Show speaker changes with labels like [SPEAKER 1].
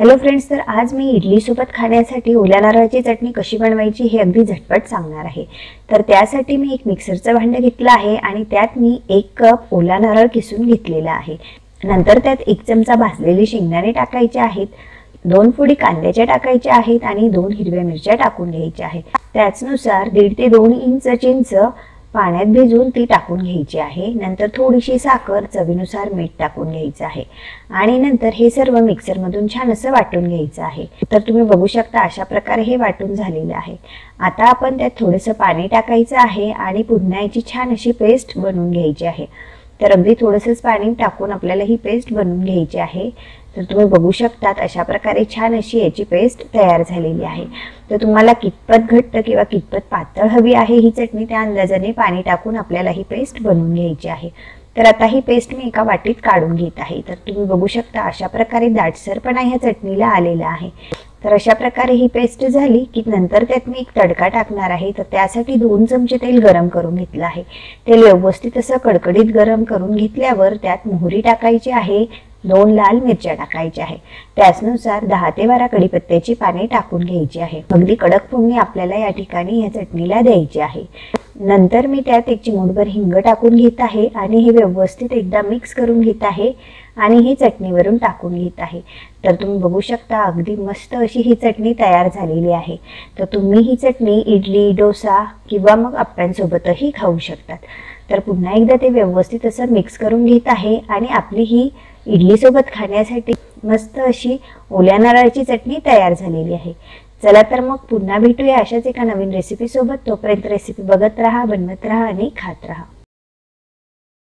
[SPEAKER 1] Hello friends, तर आज मी इडली सोबत खाण्यासाठी ओल्या नारळाची चटणी कशी बनवायची हे अगदी झटपट सांगणार आहे। तर त्यासाठी मी एक मिक्सरचं भांडं घेतलं आहे आणि त्यात मी 1 कप ओला नारळ किसून घेतलेला आहे। नंतर त्यात 1 चमचा भाजलेले शेंगदाणे टाकायचे आहेत, 2 फोडी कांद्याच्या टाकायच्या आहेत आणि 2 हिरव्या मिरच्या टाकून घ्यायच्या आहेत। त्याचनुसार 1.5 ते 2 इंच चिंच पाण्यात भिजवून ती टाकून घ्यायची आहे। नंतर थोडीशी साखर, चवीनुसार मीठ टाकून घ्यायचं आहे आणि नंतर हे सर्व मिक्सर मधून छान असं वाटून घ्यायचं आहे। तर तुम्ही बघू शकता अशा प्रकारे हे वाटून झालेले आहे। आता आपण त्यात थोडंसं पाणी टाकायचं आहे आणि पुन्हा याची छान अशी पेस्ट बनवून घ्यायची आहे। तर अगदी थोडंसंच पाणी टाकून आपल्याला ही पेस्ट बनवून घ्यायची आहे। तर तुम्ही बघू शकता अशा प्रकारे छान अशी याची पेस्ट तयार झालेली आहे। तर तुम्हाला कितपत घट्ट किंवा कितपत पातळ हवी आहे ही चटणी त्या अंदाजाने पाणी टाकून आपल्याला ही पेस्ट बनवून घ्यायची आहे। तर आता ही पेस्ट मी एका वाटीत काढून घेत आहे। तर तुम्ही बघू शकता अशा प्रकारे दाटसरपणा ह्या चटणीला आलेला आहे। तर अशा प्रकारे ही पेस्ट झाली की नंतर त्यात मी एक तडका टाकणार आहे। तर त्यासाठी 2 चमचे तेल गरम करून घेतलं आहे। तेल व्यवस्थित असं कडकडीत गरम करून घेतल्यावर त्यात मोहरी टाकायची आहे, 2 लाल मिरच्या टाकायच्या आहे, त्याचनुसार 10 ते 12 कढीपत्त्याची पाने टाकून घ्यायची आहे। अगदी कडक फोडणी आपल्याला या ठिकाणी या चटणीला द्यायची आहे। नंतर मी त्यात 1 चिमूटभर हिंग टाकून घेत आहे आणि हे व्यवस्थित एकदा मिक्स करून घेत आहे आणि ही चटणीवरून टाकून घेत आहे। तर तुम्ही बघू शकता अगदी मस्त अशी ही चटणी तयार झालेली आहे। तर तुम्ही ही चटणी इडली, डोसा किंवा मग अप्प्यांसोबतही खाऊ शकतात। तर पुन्हा एकदा ते व्यवस्थित असं मिक्स करून घेत आहे आणि आपली ही इडली सोबत खाण्यासाठी मस्त अशी ओल्या नारळाची चटणी तयार झालेली आहे। चला तर मग पुन्हा भेटूया अशाच एका नवीन रेसिपी सोबत। तोपर्यंत रेसिपी बघत राहा, बनवत राहा आणि खात राहा।